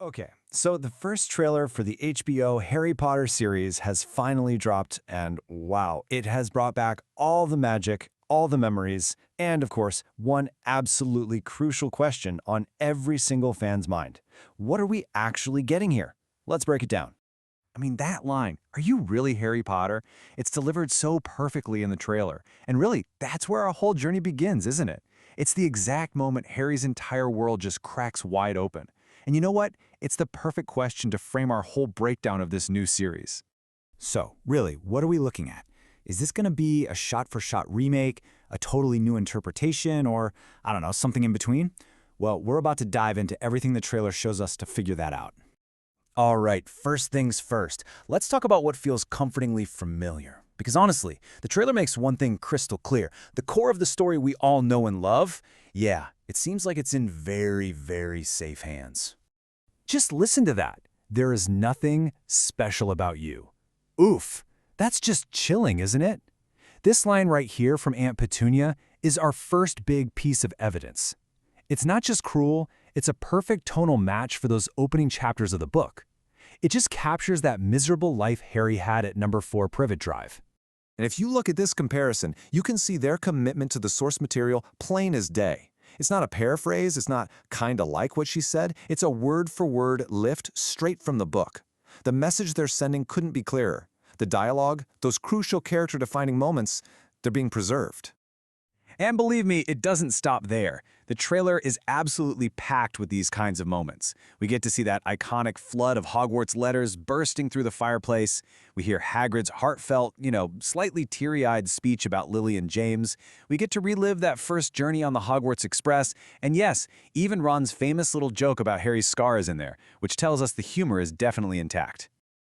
Okay, so the first trailer for the HBO Harry Potter series has finally dropped, and wow, it has brought back all the magic, all the memories, and of course, one absolutely crucial question on every single fan's mind. What are we actually getting here? Let's break it down. I mean, that line, "Are you really Harry Potter?" It's delivered so perfectly in the trailer. And really, that's where our whole journey begins, isn't it? It's the exact moment Harry's entire world just cracks wide open. And you know what? It's the perfect question to frame our whole breakdown of this new series. So, really, what are we looking at? Is this going to be a shot-for-shot remake, a totally new interpretation, or, I don't know, something in between? Well, we're about to dive into everything the trailer shows us to figure that out. All right, first things first. Let's talk about what feels comfortingly familiar. Because honestly, the trailer makes one thing crystal clear. The core of the story we all know and love, yeah, it seems like it's in very, very safe hands. Just listen to that. There is nothing special about you. Oof, that's just chilling, isn't it? This line right here from Aunt Petunia is our first big piece of evidence. It's not just cruel, it's a perfect tonal match for those opening chapters of the book. It just captures that miserable life Harry had at number 4 Privet Drive. And if you look at this comparison, you can see their commitment to the source material plain as day. It's not a paraphrase, it's not kinda like what she said, it's a word-for-word lift straight from the book. The message they're sending couldn't be clearer. The dialogue, those crucial character-defining moments, they're being preserved. And believe me, it doesn't stop there. The trailer is absolutely packed with these kinds of moments. We get to see that iconic flood of Hogwarts letters bursting through the fireplace. We hear Hagrid's heartfelt, slightly teary-eyed speech about Lily and James. We get to relive that first journey on the Hogwarts Express. And yes, even Ron's famous little joke about Harry's scar is in there, which tells us the humor is definitely intact.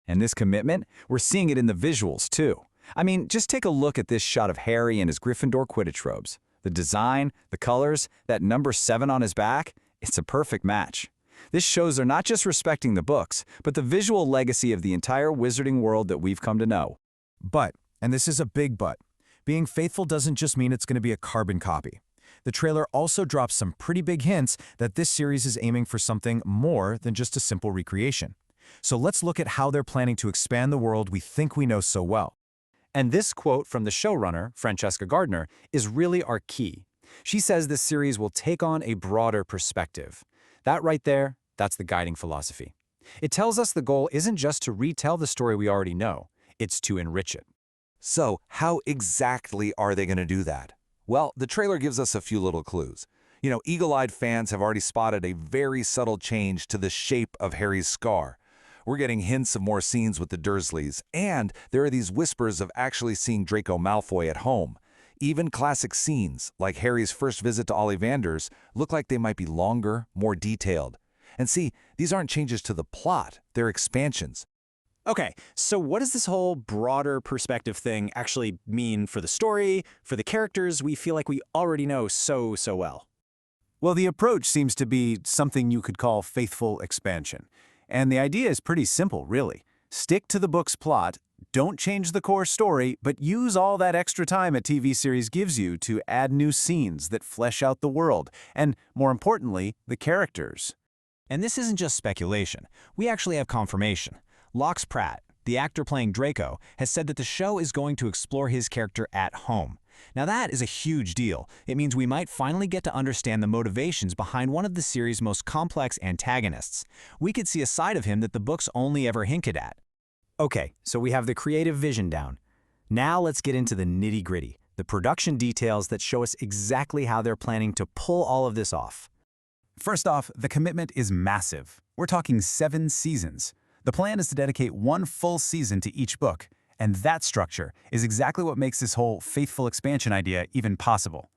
And this commitment, we're seeing it in the visuals, too. I mean, just take a look at this shot of Harry in his Gryffindor Quidditch robes. The design, the colors, that number 7 on his back, it's a perfect match. This shows they're not just respecting the books, but the visual legacy of the entire wizarding world that we've come to know. But, and this is a big but, being faithful doesn't just mean it's going to be a carbon copy. The trailer also drops some pretty big hints that this series is aiming for something more than just a simple recreation. So let's look at how they're planning to expand the world we think we know so well. And this quote from the showrunner, Francesca Gardner, is really our key. She says this series will take on a broader perspective. That right there, that's the guiding philosophy. It tells us the goal isn't just to retell the story we already know, it's to enrich it. So, how exactly are they going to do that? Well, the trailer gives us a few little clues. Eagle-eyed fans have already spotted a very subtle change to the shape of Harry's scar. We're getting hints of more scenes with the Dursleys, and there are these whispers of actually seeing Draco Malfoy at home. Even classic scenes, like Harry's first visit to Ollivanders, look like they might be longer, more detailed. And see, these aren't changes to the plot, they're expansions. Okay, so what does this whole broader perspective thing actually mean for the story, for the characters we feel like we already know so well? Well, the approach seems to be something you could call faithful expansion. And the idea is pretty simple, really. Stick to the book's plot, don't change the core story, but use all that extra time a TV series gives you to add new scenes that flesh out the world, and, more importantly, the characters. And this isn't just speculation. We actually have confirmation. Lox Pratt, the actor playing Draco, has said that the show is going to explore his character at home. Now that is a huge deal. It means we might finally get to understand the motivations behind one of the series' most complex antagonists. We could see a side of him that the books only ever hinted at. Okay, so we have the creative vision down. Now let's get into the nitty-gritty, the production details that show us exactly how they're planning to pull all of this off. First off, the commitment is massive. We're talking 7 seasons. The plan is to dedicate 1 full season to each book. And that structure is exactly what makes this whole faithful expansion idea even possible.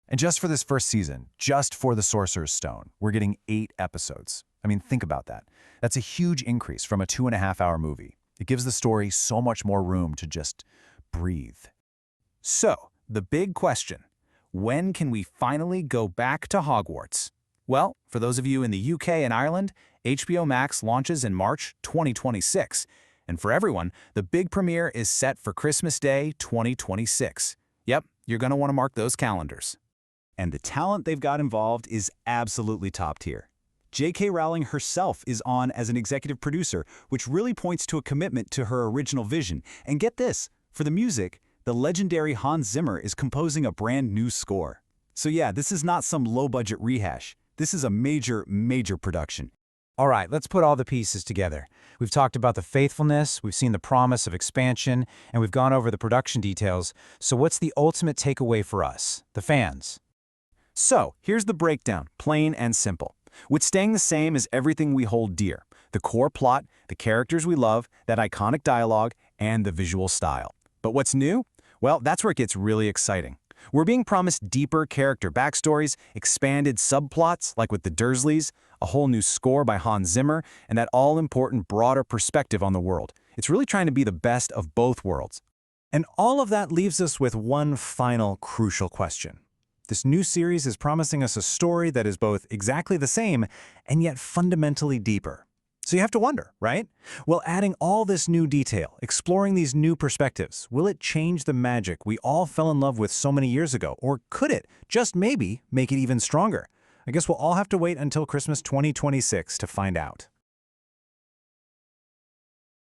And just for this first season, just for the Sorcerer's Stone, we're getting 8 episodes. I mean, think about that. That's a huge increase from a 2.5-hour movie. It gives the story so much more room to just breathe. So, the big question, when can we finally go back to Hogwarts? Well, for those of you in the UK and Ireland, HBO Max launches in March 2026. And for everyone, the big premiere is set for Christmas Day 2026. Yep, you're going to want to mark those calendars. And the talent they've got involved is absolutely top tier. J.K. Rowling herself is on as an executive producer, which really points to a commitment to her original vision. And get this, for the music, the legendary Hans Zimmer is composing a brand new score. So yeah, this is not some low-budget rehash. This is a major, major production. All right, let's put all the pieces together. We've talked about the faithfulness, we've seen the promise of expansion, and we've gone over the production details. So what's the ultimate takeaway for us, the fans? So, here's the breakdown, plain and simple. What's staying the same is everything we hold dear. The core plot, the characters we love, that iconic dialogue, and the visual style. But what's new? Well, that's where it gets really exciting. We're being promised deeper character backstories, expanded subplots like with the Dursleys, a whole new score by Hans Zimmer, and that all-important broader perspective on the world. It's really trying to be the best of both worlds. And all of that leaves us with one final crucial question. This new series is promising us a story that is both exactly the same and yet fundamentally deeper. So you have to wonder, right? Well, adding all this new detail, exploring these new perspectives, will it change the magic we all fell in love with so many years ago? Or could it, just maybe, make it even stronger? I guess we'll all have to wait until Christmas 2026 to find out.